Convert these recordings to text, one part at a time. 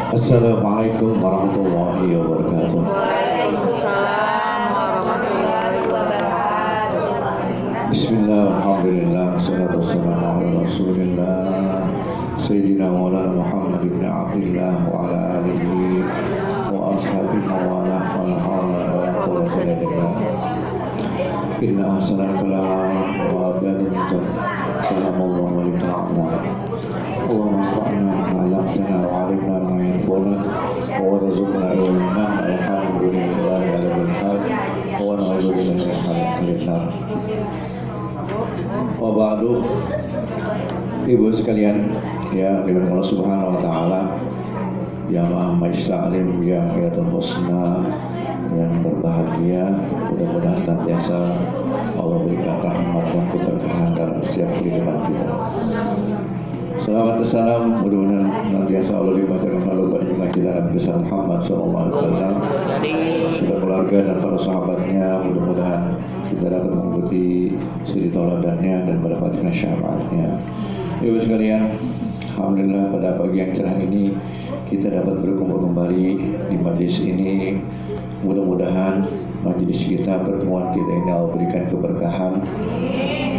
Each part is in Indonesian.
Assalamualaikum warahmatullahi wabarakatuh. Waalaikumsalam warahmatullahi wabarakatuh. Bismillah, alhamdulillah, salatu wassalamu ala rasulillah Sayyidina Maulana Muhammad ibn Abdillah wa ala alihi wa ashabihi wa ala hawla wa la quwwata illa billah. Inna ahsanal kalam wa abiyadul kitab kalamullah wa ta'ala. Allahumma anfa'na bima 'allamtana wa 'allimna ma yanfa'una wa warzuqna ilman. Alhamdulillahi ala kulli hal wa na'udzu billahi min syarri nar. Wa ba'du, ibu sekalian yang dirahmati Allah Subhanahu wa taala, yang Maha Maesta'lim, yang Hayatul Husna, yang berbahagia, mudah-mudahan senantiasa Allah berikan rahmat dan keberkahan dalam setiap kehidupan kita. Salawat dan salam mudah-mudahan senantiasa Allah limpahkan kepada junjungan kita Nabi besar Muhammad SAW, kepada keluarga dan para sahabatnya. Mudah-mudahan kita dapat mengikuti suri tauladannya dan mendapatkan syafaatnya. Ibu sekalian, alhamdulillah pada pagi yang cerah ini kita dapat berkumpul kembali di majlis ini. Mudah-mudahan majlis kita, pertemuan kita ini Allah berikan keberkahan,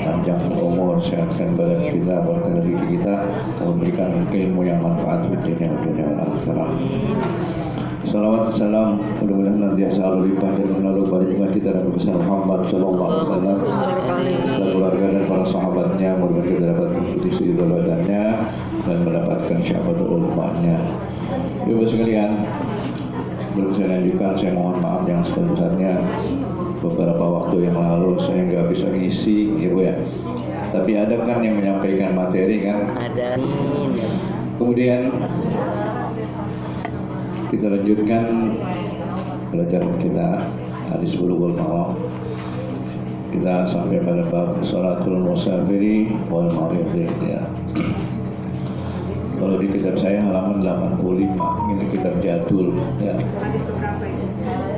panjang umur, sehatkan badan kita, berkah rezeki kita, Allah berikan ilmu yang manfaat di dunia dan akhirat. Salawat salam mudah-mudahan nantiasa Allah limpah dan menolong pada junjungan kita Nabi besar Muhammad sallallahu alaihi wasallam, dan keluarga dan para sahabatnya. Mudah-mudahan kita dapat mengikuti suri tauladannya dan mendapatkan syafaatul ulama-nya. Ibu sekalian, belum saya lanjutkan, saya mohon maaf yang sebesar-besarnya. Beberapa waktu yang lalu saya nggak bisa ngisi, ibu ya. Tapi ada kan yang menyampaikan materi kan? Ada. Kemudian kita lanjutkan pelajaran kita hadis Bulughul Maram. Kita sampai pada bab sholatul musafiri wal maridhi ya. Kalau di kitab saya halaman 85, ini kitab jadul ya.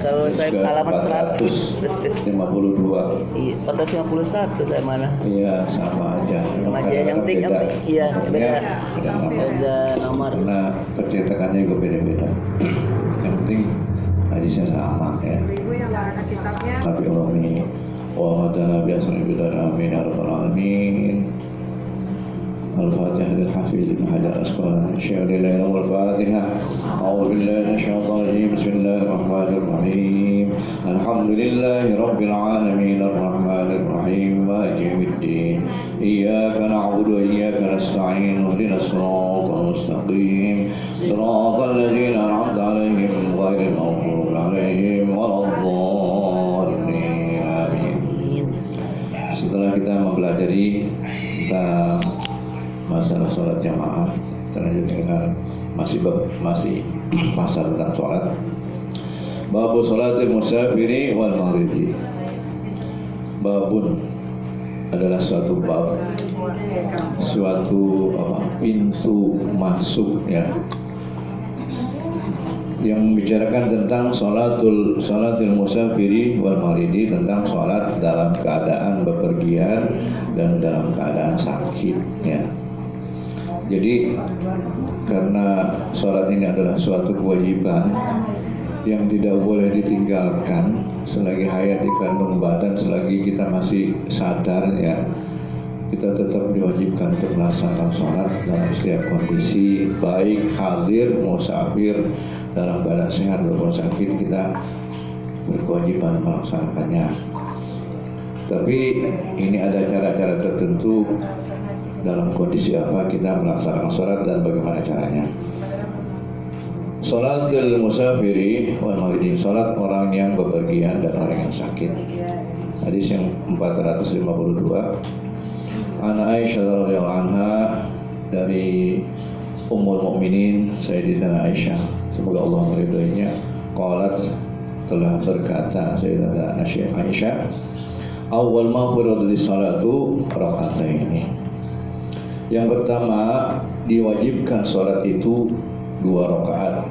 Kalau saya halaman 452. Iya, 451 saya mana? Iya, sama aja. Sama aja, yang penting iya beda nomor. Karena percetakannya juga beda-beda. Yang penting hadisnya sama ya. Tapi Umi wa madana biasanya bidar amin ya rabbal alamin. Al-Fatihah lil Hafiz Ibn Hajar Asqalani. Syahidillah wal Fatihah. A'udzu billahi minasyaitonir rajim. Bismillahirrahmanirrahim. Alhamdulillahi rabbil alamin arrahmanir rahim maliki yaumiddin. Iyyaka na'budu wa iyyaka nasta'in. Ihdinas siratal mustaqim. Siratal ladzina an'amta 'alaihim ghairil maghdubi 'alaihim waladdallin. Amin. Setelah kita mempelajari tentang masalah sholat jamaah, terlanjut dengan masih pasal tentang sholat. Babu sholatil musafiri wal maridhi. Babun adalah suatu bab, suatu pintu masuk ya, yang membicarakan tentang sholatul musafiri wal maridhi, tentang sholat dalam keadaan bepergian dan dalam keadaan sakit ya. Jadi karena sholat ini adalah suatu kewajiban yang tidak boleh ditinggalkan selagi hayat di kandung badan, selagi kita masih sadar ya, kita tetap diwajibkan untuk melaksanakan sholat dalam setiap kondisi, baik hadir, musafir, dalam keadaan sehat ataupun sakit, kita berkewajiban melaksanakannya. Tapi ini ada cara-cara tertentu dalam kondisi apa kita melaksanakan sholat dan bagaimana caranya. Sholatul musafiri wal maridhi, sholat orang yang bepergian dan orang yang sakit. Hadis yang 452. Ana Aisyah radhiyallahu anha, dari Ummul Mukminin Sayyidatina Aisyah, semoga Allah meridhoinya, qalat, telah berkata Sayyidatina Aisyah, awal ma furudis salatu raka'ataini. Yang pertama, diwajibkan sholat itu dua rakaat.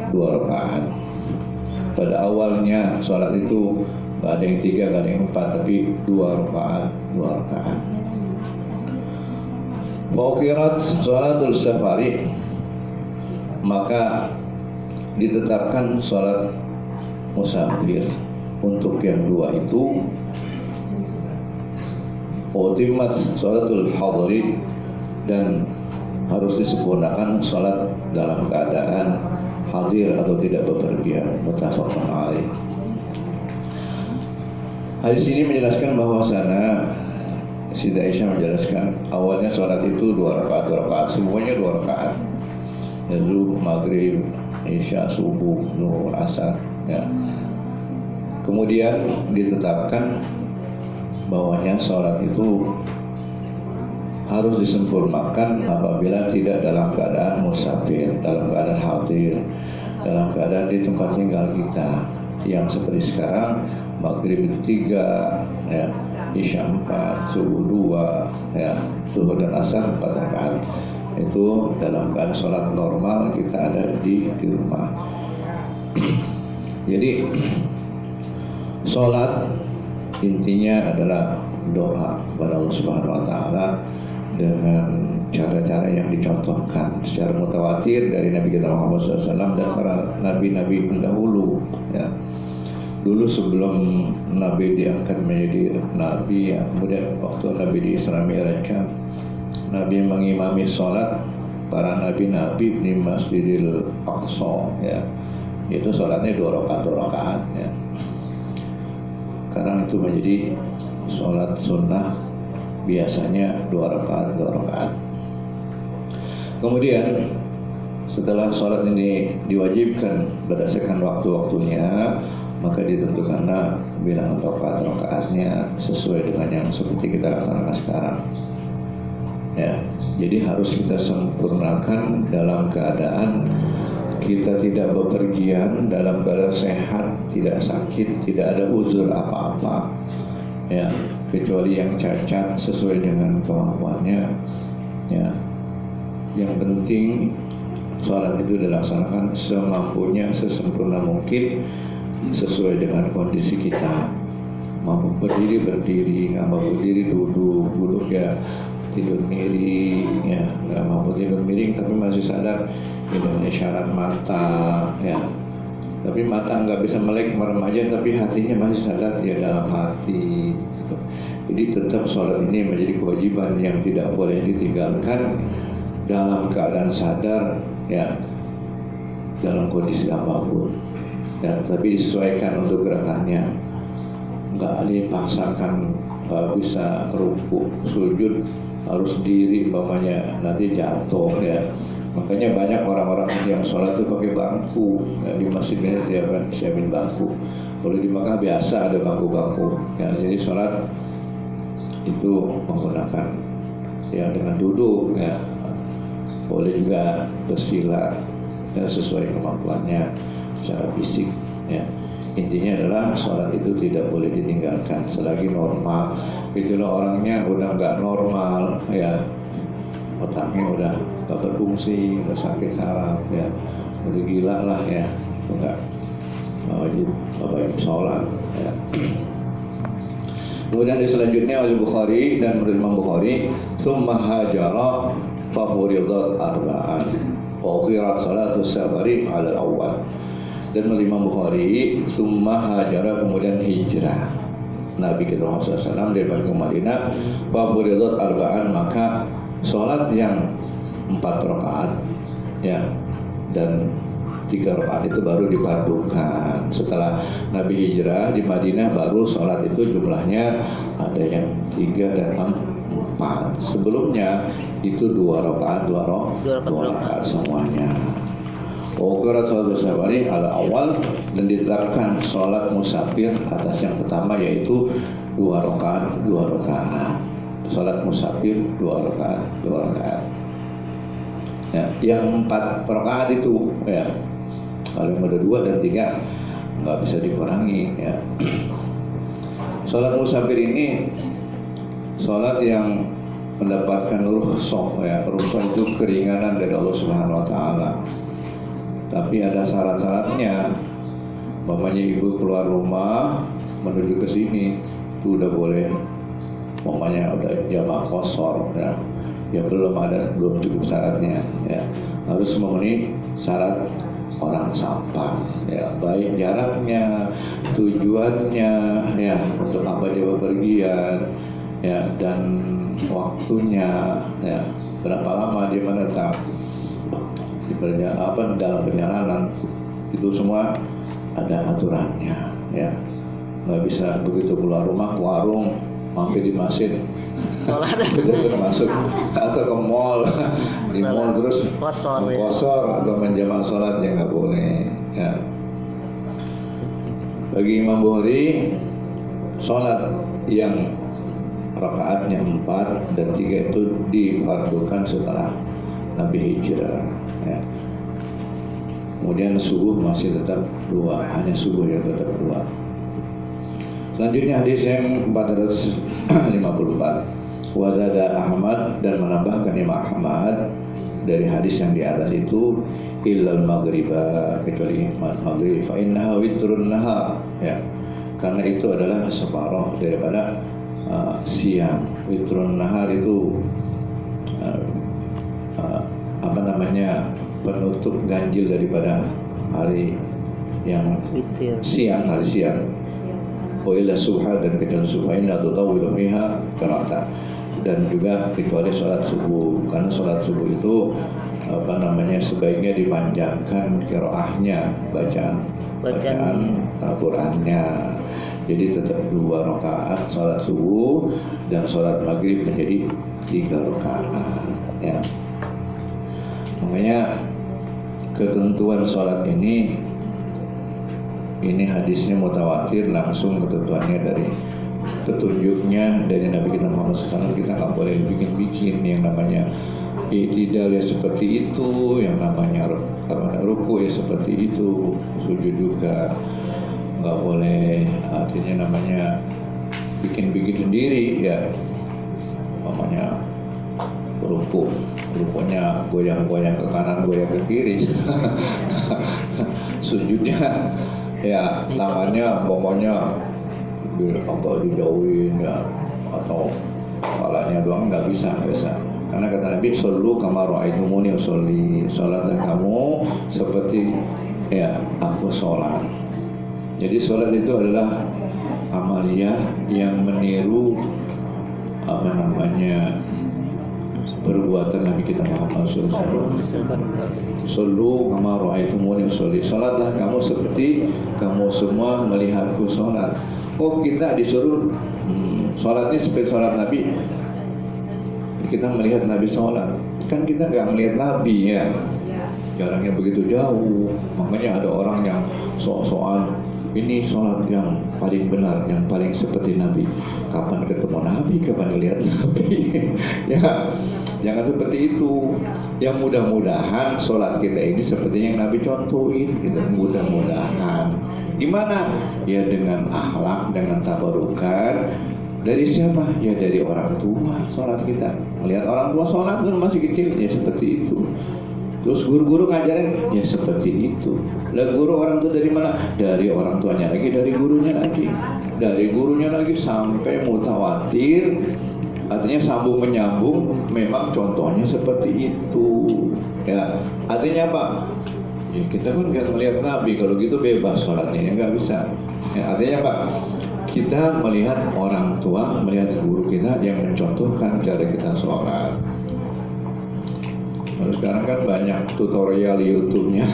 Pada awalnya sholat itu gak ada yang 3, gak ada yang 4, tapi 2 rakaat. Fauqirat sholatul safari, maka ditetapkan sholat musafir untuk yang dua itu utimat sholatul hadiri, dan harus disempurnakan sholat dalam keadaan hadir atau tidak bepergian. Muttafaqun alaih. Hadis ini menjelaskan bahwasana Siti Aisyah menjelaskan awalnya sholat itu 2 rakaat, semuanya 2 rakaat. Zuhur, maghrib, isya, subuh, zuhur, asar. Ya. Kemudian ditetapkan bahwanya sholat itu harus disempurnakan apabila tidak dalam keadaan musafir, dalam keadaan hadir, dalam keadaan di tempat tinggal kita, yang seperti sekarang maghrib itu 3, ya, isya 4, subuh 2, ya, zuhur dan asar 4 rakaat. Itu dalam keadaan sholat normal kita ada di rumah. Jadi sholat intinya adalah doa kepada Allah Subhanahu wa taala dengan cara-cara yang dicontohkan secara mutawatir dari Nabi kita Muhammad SAW dan para nabi-nabi pendahulu, ya. Dulu sebelum Nabi diangkat menjadi Nabi, ya, kemudian waktu Nabi di Isra Mi'rajkan, Nabi mengimami sholat para nabi-nabi di Masjidil Aqsa, ya. Itu sholatnya 2 rakaat, ya. Sekarang itu menjadi sholat sunnah, biasanya 2 rakaat. Kemudian setelah sholat ini diwajibkan berdasarkan waktu-waktunya, maka ditentukanlah bilangan rakaat-rakaatnya sesuai dengan yang seperti kita laksanakan sekarang. Ya, jadi harus kita sempurnakan dalam keadaan kita tidak bepergian, dalam keadaan sehat, tidak sakit, tidak ada uzur apa-apa, ya, kecuali yang cacat sesuai dengan kemampuannya, ya. Yang penting sholat itu dilaksanakan semampunya, sesempurna mungkin, sesuai dengan kondisi kita. Mampu berdiri, nggak mampu berdiri, duduk ya, tidur miring, ya, nggak mampu tidur miring tapi masih sadar dengan isyarat mata, ya. Tapi mata nggak bisa melek, merem aja, tapi hatinya masih sadar, ya, dalam hati, gitu. Jadi tetap sholat ini menjadi kewajiban yang tidak boleh ditinggalkan dalam keadaan sadar, ya, dalam kondisi apapun, ya. Tapi disesuaikan untuk gerakannya, nggak dipaksakan bisa rukuk, sujud harus diri, umpamanya nanti jatuh, ya. Makanya banyak orang-orang yang sholat itu pakai bangku, ya, di masjidnya dia siapin bangku. Kalau di Makkah biasa ada bangku-bangku, ya. Jadi sholat itu menggunakan, ya, dengan duduk, ya. Boleh juga bersila, ya, sesuai kemampuannya secara fisik, ya. Intinya adalah sholat itu tidak boleh ditinggalkan selagi normal. Itulah orangnya udah nggak normal, ya, otaknya udah nggak berfungsi, udah sakit saraf, ya, udah gila lah, ya, nggak wajib sholat, ya. Kemudian selanjutnya oleh Bukhari dan menurut Imam Bukhari, summa hajara fa furidat arba'an wa uqirat salatu safari ala awal. Dan menurut Imam Bukhari, summa hajara, kemudian hijrah Nabi kita Muhammad SAW dari Madinah, fa furidat arba'an, maka sholat yang 4 rakaat, ya, dan 3 rakaat itu baru dipadukan. Setelah Nabi hijrah di Madinah, baru sholat itu jumlahnya ada yang 3 dan 4. Sebelumnya itu 2 rakaat semuanya. Uqirat salatu safari ala awal, dan ditetapkan sholat musafir atas yang pertama, yaitu 2 rakaat. Sholat musafir 2 rakaat. Ya, yang 4 rakaat itu, ya, kalau yang ada 2 dan 3 nggak bisa dikurangi, ya. Sholat musafir ini sholat yang mendapatkan rukhsah, ya. Rukhsah itu keringanan dari Allah Subhanahu wa taala. Tapi ada syarat-syaratnya. Mamanya ibu keluar rumah menuju ke sini itu udah boleh, mamanya udah jamaah qashar, ya. Ya belum cukup syaratnya, ya. Harus memenuhi syarat orang sampan, ya, baik jaraknya, tujuannya, ya, untuk apa dia bepergian, ya, dan waktunya, ya, berapa lama dia menetap di dalam perjalanan, itu semua ada aturannya, ya. Nggak bisa begitu keluar rumah ke warung, mampir di masjid, Sholat. betul masuk, atau ke mall, di mall terus Kosor, ya. kosor atau menjamak sholat, ya nggak boleh, ya. Bagi Imam Bukhari, sholat yang rakaatnya 4 dan 3 itu difardukan setelah Nabi hijrah, ya. Kemudian subuh masih tetap 2, hanya subuh yang tetap 2. Selanjutnya hadis yang 454, wazada Ahmad, dan menambahkan Imam Ahmad dari hadis yang di atas itu, illal maghriba, kecuali maghrib, fa innaha witrun nahar, ya, karena itu adalah separuh daripada siang. Witrun nahar itu apa namanya, penutup ganjil daripada hari yang Witir. siang, hari siang. Wa ila subha, dan kecuali subha inna tutawwilu fiha qira'ata, dan juga kecuali sholat subuh, karena sholat subuh itu apa namanya, sebaiknya dipanjangkan qiraahnya, bacaan Al-Qur'annya. Jadi tetap 2 rakaat sholat subuh, dan sholat maghrib menjadi 3 rakaat, ya. Makanya ketentuan sholat ini hadisnya mutawatir, langsung ketentuannya dari petunjuknya dari Nabi kita Muhammad SAW. Kita nggak boleh bikin-bikin, yang namanya i'tidal ya seperti itu, yang namanya ruku ya seperti itu, sujud juga nggak boleh, artinya namanya bikin-bikin sendiri, ya. Namanya rukunya goyang-goyang ke kanan, goyang ke kiri. Sujudnya ya tangannya pokoknya agak dijauhin, ya, atau kepalanya doang, nggak bisa. Karena kata Nabi, shollu kama ra'aitumuni usolli, sholatlah kamu seperti ya aku sholat. Jadi sholat itu adalah amaliyah yang meniru apa namanya, perbuatan Nabi kita Muhammad SAW. Shollu kama ra'aitumuni usolli, sholatlah kamu seperti kamu semua melihatku sholat. Oh, kita disuruh sholatnya seperti sholat Nabi. Kita melihat Nabi sholat, kan kita nggak melihat Nabi, ya. Jaraknya begitu jauh. Makanya ada orang yang sok-sokan, ini sholat yang paling benar, yang paling seperti Nabi. Kapan ketemu Nabi, kapan lihat Nabi? Ya, jangan seperti itu. Yang mudah-mudahan sholat kita ini seperti yang Nabi contohin, gitu. Mudah-mudahan. Gimana? Ya dengan akhlak, dengan tabarukan. Dari siapa? Ya dari orang tua sholat kita. Melihat orang tua sholat kan masih kecil, ya seperti itu. Terus guru-guru ngajarin, ya seperti itu. Lah guru orang tua dari mana? Dari orang tuanya lagi, dari gurunya lagi, dari gurunya lagi, sampai mutawatir. Artinya sambung menyambung. Memang contohnya seperti itu, ya. Artinya apa? Ya kita kan nggak melihat Nabi, kalau gitu bebas sholatnya, nggak bisa. Ya, artinya apa? Kita melihat orang tua, melihat guru kita yang mencontohkan cara kita sholat. Lalu sekarang kan banyak tutorial YouTube-nya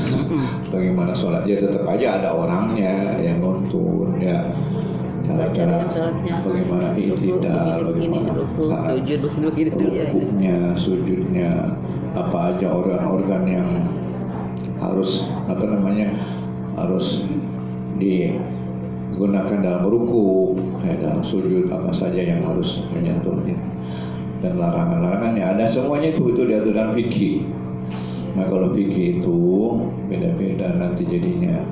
bagaimana sholat. Ya tetap aja ada orangnya yang nuntun, ya. Cara-cara bagaimana i'tidal, bagaimana rukuknya, sujudnya, apa aja organ-organ yang harus harus digunakan dalam ruku, ya, dalam sujud, apa saja yang harus menyentuhnya, dan larangan-larangannya ada semuanya, itu diatur dalam fikih. Nah kalau fikih itu beda-beda nanti jadinya,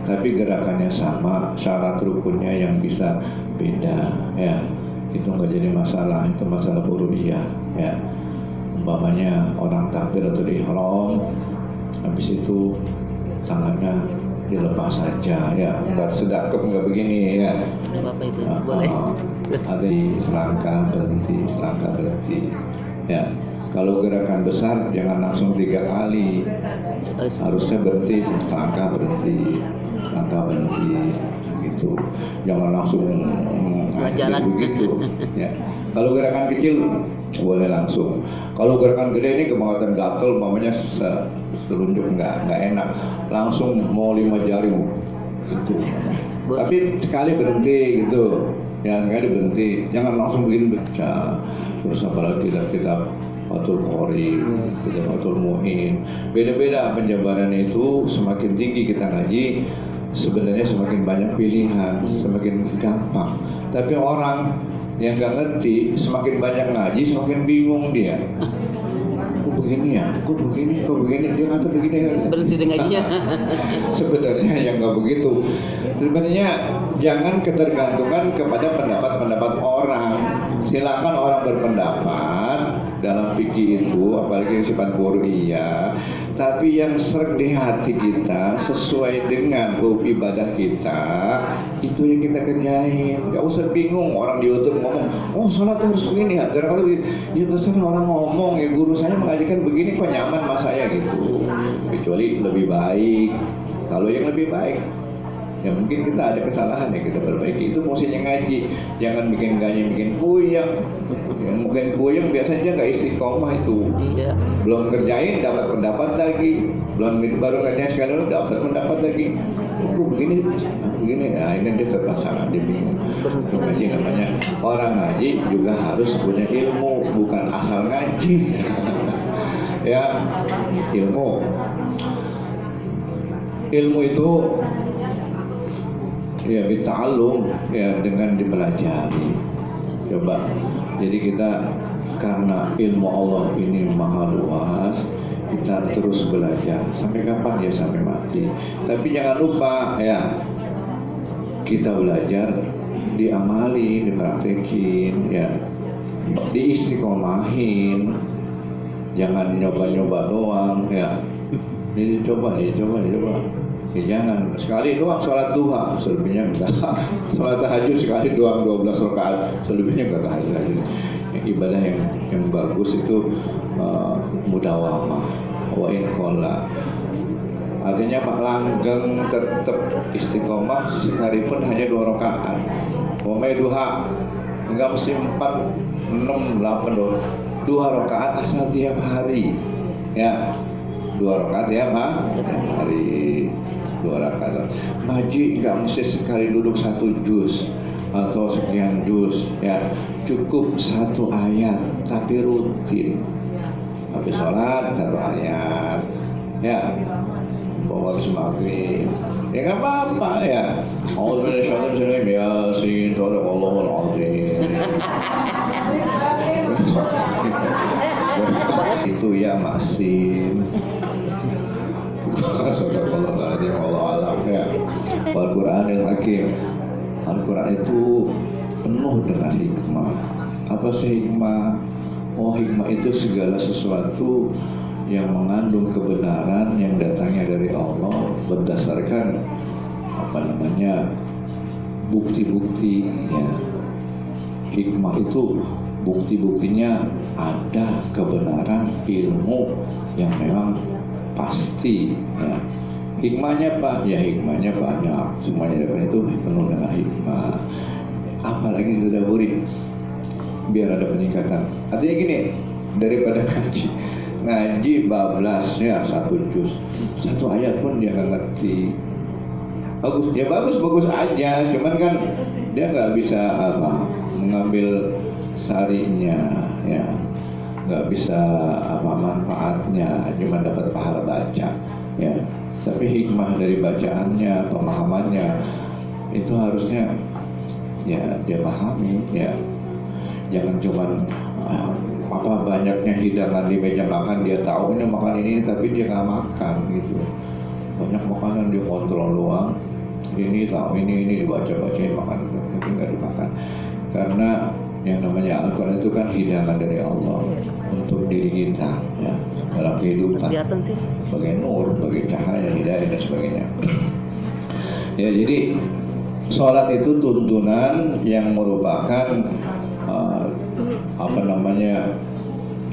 tapi gerakannya sama, syarat rukunnya yang bisa beda, ya. Itu nggak jadi masalah, itu masalah urufiyah, ya. Umpamanya orang takbir atau ihram, habis itu tangannya dilepas saja, ya, nggak sedekap, nggak begini, ya. Apa itu? Boleh. Ada di selangkah berhenti, ya. Kalau gerakan besar jangan langsung 3 kali, Harusnya berhenti, langkah berhenti, gitu. Jangan langsung jalan begitu. Ya. Kalau gerakan kecil boleh langsung. Kalau gerakan gede ini kemauan gatel, mamanya selunjuk nggak enak. Langsung mau 5 jari gitu. Tapi sekali berhenti gitu. Ya sekali berhenti. Jangan langsung begini baca. Terus apalagi kita Fathul Qorib, kita Fathul Mu'in. Beda-beda penjabaran itu. Semakin tinggi kita ngaji, sebenarnya semakin banyak pilihan, semakin gampang. Tapi orang yang nggak ngerti, semakin banyak ngaji, semakin bingung dia. Kok begini ya? Kok begini? Dia kata begini. Berhenti dengan ngajinya. Sebenarnya yang nggak begitu. Sebenarnya jangan ketergantungan kepada pendapat-pendapat orang. Silakan orang berpendapat dalam fikih itu, apalagi yang sifat furu'iyah. Tapi yang seret di hati kita sesuai dengan hukum ibadah kita, itu yang kita kerjain. Gak usah bingung orang di YouTube ngomong, oh salat harus begini ya. Gara-gara ya terserah orang ngomong, ya guru saya mengajarkan begini kok nyaman sama saya gitu. Kecuali lebih baik. Kalau yang lebih baik, ya mungkin kita ada kesalahan ya kita perbaiki. Itu fungsinya ngaji. Jangan bikin puyeng. Yang mungkin puyeng biasanya nggak istiqomah itu. Iya. Belum kerjain dapat pendapat lagi, baru kerjain sekali dapat pendapat lagi. Begini, nah ini dia terpaksa dia bingung. Ngaji namanya orang ngaji juga harus punya ilmu, bukan asal ngaji. Ya, ilmu itu ya bita'allum, ya dengan dipelajari. Coba, jadi kita karena ilmu Allah ini maha luas, kita terus belajar sampai kapan ya, sampai mati. Tapi jangan lupa ya, kita belajar diamali, dipraktekin ya, diistiqomahin. Jangan nyoba-nyoba doang ya. Ini coba. Ya jangan sekali doang sholat duha, selebihnya enggak. Sholat tahajud sekali doang 12 rakaat, selebihnya enggak tahajud. Ibadah yang bagus itu mudawamah, wa in qalla. Artinya Pak langgeng tetap istiqomah sekalipun hanya 2 rakaat. Umay duha enggak mesti 4, 6, 8 doang. 2 rakaat asal tiap hari. Ya. 2 rakaat ya Pak, hari 2 rakaat. Ngaji nggak mesti sekali duduk 1 juz atau sekian juz ya, cukup 1 ayat tapi rutin. Habis sholat 1 ayat ya, bawa habis maghrib ya nggak apa-apa ya. Yasin, Allahul Azim. Itu ya Masin. Sadaqallahul Allah alam ya. Al-Qur'anil Hakim. Al-Quran itu penuh dengan hikmah. Apa sih hikmah? Oh, hikmah itu segala sesuatu yang mengandung kebenaran yang datangnya dari Allah berdasarkan bukti-bukti ya. Hikmah itu bukti-buktinya ada kebenaran ilmu yang memang pasti ya. Hikmahnya Pak, ya hikmahnya banyak. Semuanya itu penuh dengan hikmah. Apalagi ditadaburi biar ada peningkatan. Artinya gini, daripada ngaji bablas ya 1 juz, 1 ayat pun dia nggak ngerti. Bagus aja, cuman kan dia nggak bisa mengambil sarinya ya, nggak bisa manfaatnya, cuma dapat pahala baca ya. Tapi hikmah dari bacaannya, pemahamannya itu harusnya ya dia pahami ya. Jangan cuma banyaknya hidangan di meja makan, dia tahu ini makan ini tapi dia nggak makan gitu. Banyak makanan dia kontrol doang, ini tahu ini dibaca-bacain, makan itu nggak dimakan. Karena yang namanya Al-Quran itu kan hidangan dari Allah untuk diri kita ya, dalam kehidupan sebagai nur, sebagai cahaya, hidayah dan sebagainya. Ya, jadi sholat itu tuntunan yang merupakan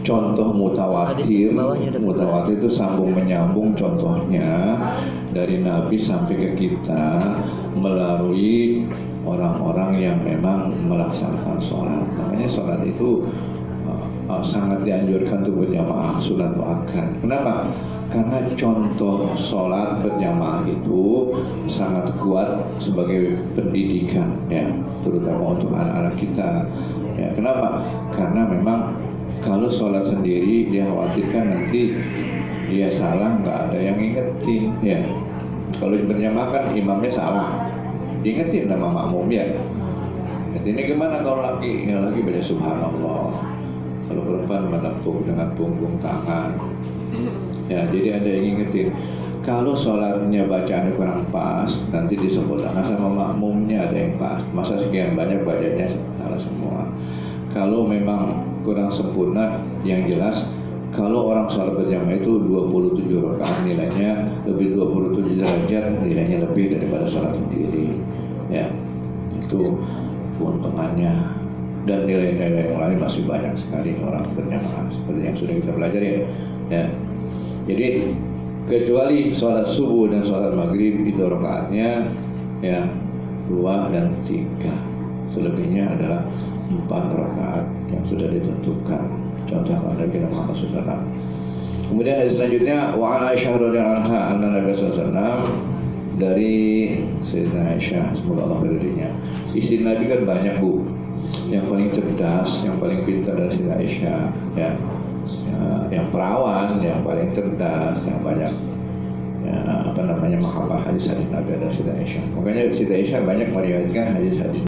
contoh mutawatir itu sambung menyambung, contohnya dari Nabi sampai ke kita melalui orang-orang yang memang melaksanakan sholat. Makanya sholat itu sangat dianjurkan untuk berjamaah, sunat muakkad. Kenapa? Karena contoh sholat berjamaah itu sangat kuat sebagai pendidikan, ya, terutama untuk anak-anak kita. Ya, kenapa? Karena memang kalau sholat sendiri dia khawatirkan nanti dia salah, nggak ada yang ingetin, ya. Kalau berjamaah kan imamnya salah, diingetin sama makmum, ya. Ini gimana kalau laki baca subhanallah, kalau perempuan menepuk dengan punggung tangan, ya. Jadi ada yang ingetin. Kalau sholatnya bacaannya kurang pas, nanti disempurnakan sama makmumnya ada yang pas. Masa sekian banyak bacanya salah semua. Kalau memang kurang sempurna, yang jelas kalau orang sholat berjamaah itu 27 rakaat nilainya lebih 27 derajat, nilainya lebih daripada sholat sendiri, ya. Itu keuntungannya. Dan nilai-nilai yang lain masih banyak sekali orang berjamaah seperti yang sudah kita pelajari, ya. Jadi kecuali sholat subuh dan sholat maghrib itu rakaatnya, ya, 2 dan 3. Selebihnya adalah 4 rakaat yang sudah ditentukan. Contoh Nabi Muhammad SAW. Kemudian hadis selanjutnya, wa an Aisyah radhiyallahu anha anna Nabi SAW, dari Sayyidina Aisyah, semoga Allah beridnya. Istri Nabi kan banyak, Bu. Yang paling cerdas, yang paling pintar dari Sayyidina Aisyah, ya. Yang perawan, yang paling cerdas, yang banyak, ya, menghafal hadis-hadis Nabi ada Sayyidina Aisyah. Makanya Sayyidina Aisyah banyak meriwayatkan hadis-hadis